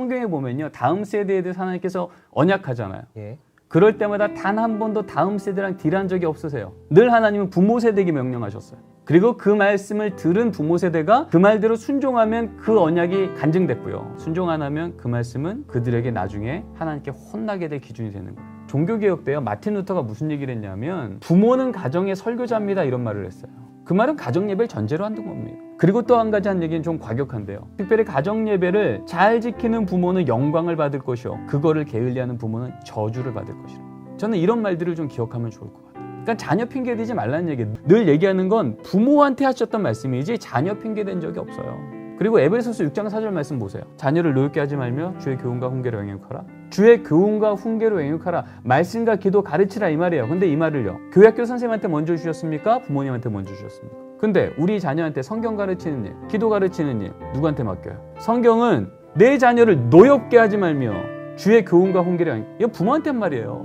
성경에 보면요, 다음 세대에 대해서 하나님께서 언약하잖아요. 예. 그럴 때마다 단 한 번도 다음 세대랑 딜한 적이 없으세요. 늘 하나님은 부모 세대에게 명령하셨어요. 그리고 그 말씀을 들은 부모 세대가 그 말대로 순종하면 그 언약이 간증됐고요. 순종 안 하면 그 말씀은 그들에게 나중에 하나님께 혼나게 될 기준이 되는 거예요. 종교개혁 때요, 마틴 루터가 무슨 얘기를 했냐면 부모는 가정의 설교자입니다 이런 말을 했어요. 그 말은 가정예배를 전제로 한다는 겁니다. 그리고 또 한 가지 한 얘기는 좀 과격한데요. 특별히 가정예배를 잘 지키는 부모는 영광을 받을 것이요, 그거를 게을리하는 부모는 저주를 받을 것이라. 저는 이런 말들을 좀 기억하면 좋을 것 같아요. 그러니까 자녀 핑계 대지 말라는 얘기예요. 늘 얘기하는 건 부모한테 하셨던 말씀이지 자녀 핑계 댄 적이 없어요. 그리고 에베소서 6장 4절 말씀 보세요. 자녀를 노엽게 하지 말며 주의 교훈과 훈계로 영육하라. 주의 교훈과 훈계로 영육하라. 말씀과 기도 가르치라 이 말이에요. 근데 이 말을요, 교회학교 선생님한테 먼저 주셨습니까? 부모님한테 먼저 주셨습니까? 근데 우리 자녀한테 성경 가르치는 일, 기도 가르치는 일 누구한테 맡겨요? 성경은 내 자녀를 노엽게 하지 말며 주의 교훈과 훈계로 영육하라. 이거 부모한테 한 말이에요.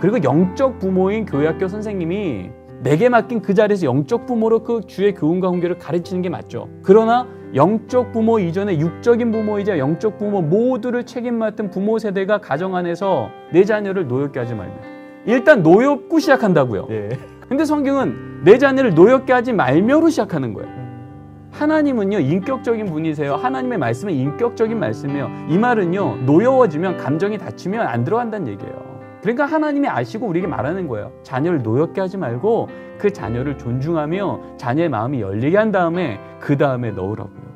그리고 영적 부모인 교회학교 선생님이 내게 맡긴 그 자리에서 영적 부모로 그 주의 교훈과 훈계를 가르치는 게 맞죠. 그러나 영적 부모 이전에 육적인 부모이자 영적 부모 모두를 책임 맡은 부모 세대가 가정 안에서 내 자녀를 노엽게 하지 말며, 일단 노엽고 시작한다고요. 예. 근데 성경은 내 자녀를 노엽게 하지 말며로 시작하는 거예요. 하나님은요, 인격적인 분이세요. 하나님의 말씀은 인격적인 말씀이에요. 이 말은요, 노여워지면, 감정이 다치면 안 들어간다는 얘기예요. 그러니까 하나님이 아시고 우리에게 말하는 거예요. 자녀를 노엽게 하지 말고 그 자녀를 존중하며 자녀의 마음이 열리게 한 다음에 그 다음에 넣으라고요.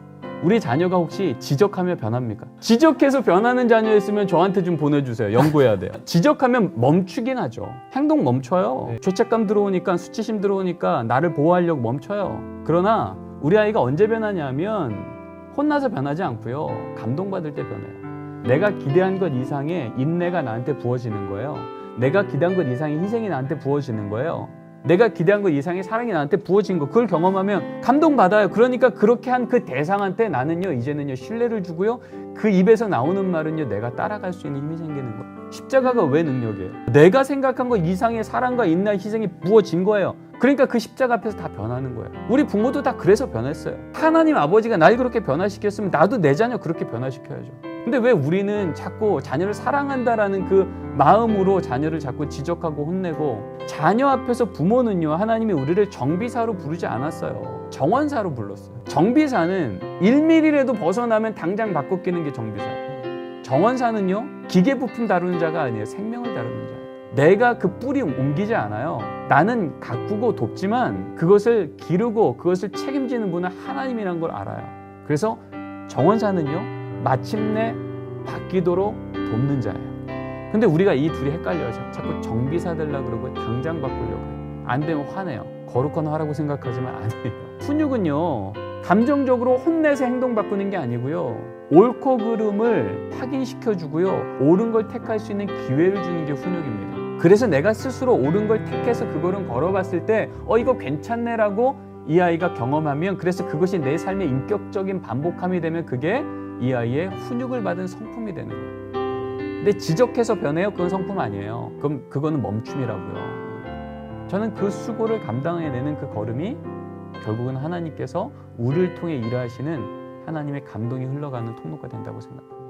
우리 자녀가 혹시 지적하며 변합니까? 지적해서 변하는 자녀였으면 저한테 좀 보내주세요. 연구해야 돼요. 지적하면 멈추긴 하죠. 행동 멈춰요. 네. 죄책감 들어오니까, 수치심 들어오니까 나를 보호하려고 멈춰요. 그러나 우리 아이가 언제 변하냐면 혼나서 변하지 않고요, 감동받을 때 변해요. 내가 기대한 것 이상의 인내가 나한테 부어지는 거예요. 내가 기대한 것 이상의 희생이 나한테 부어지는 거예요. 내가 기대한 것 이상의 사랑이 나한테 부어진 거, 그걸 경험하면 감동받아요. 그러니까 그렇게 한 그 대상한테 나는요, 이제는요, 신뢰를 주고요, 그 입에서 나오는 말은요, 내가 따라갈 수 있는 힘이 생기는 거예요. 십자가가 왜 능력이에요? 내가 생각한 것 이상의 사랑과 인내와 희생이 부어진 거예요. 그러니까 그 십자가 앞에서 다 변하는 거예요. 우리 부모도 다 그래서 변했어요. 하나님 아버지가 날 그렇게 변화시켰으면 나도 내 자녀 그렇게 변화시켜야죠. 근데 왜 우리는 자꾸 자녀를 사랑한다라는 그 마음으로 자녀를 자꾸 지적하고 혼내고, 자녀 앞에서 부모는요, 하나님이 우리를 정비사로 부르지 않았어요. 정원사로 불렀어요. 정비사는 1mm라도 벗어나면 당장 바꿔 끼는 게 정비사예요. 정원사는요, 기계 부품 다루는 자가 아니에요. 생명을 다루는 자예요. 내가 그 뿌리 옮기지 않아요. 나는 가꾸고 돕지만 그것을 기르고 그것을 책임지는 분은 하나님이란 걸 알아요. 그래서 정원사는요, 마침내 바뀌도록 돕는 자예요. 근데 우리가 이 둘이 헷갈려요. 자꾸 정비사 되려고 그러고 당장 바꾸려고 해요. 안 되면 화내요. 거룩한 화라고 생각하지만 아니에요. 훈육은요, 감정적으로 혼내서 행동 바꾸는 게 아니고요, 옳고 그름을 확인시켜주고요, 옳은 걸 택할 수 있는 기회를 주는 게 훈육입니다. 그래서 내가 스스로 옳은 걸 택해서 그거를 걸어봤을 때 이거 괜찮네라고 이 아이가 경험하면, 그래서 그것이 내 삶의 인격적인 반복함이 되면 그게 이 아이의 훈육을 받은 성품이 되는 거예요. 근데 지적해서 변해요? 그건 성품 아니에요. 그럼 그거는 멈춤이라고요. 저는 그 수고를 감당해내는 그 걸음이 결국은 하나님께서 우리를 통해 일하시는 하나님의 감동이 흘러가는 통로가 된다고 생각합니다.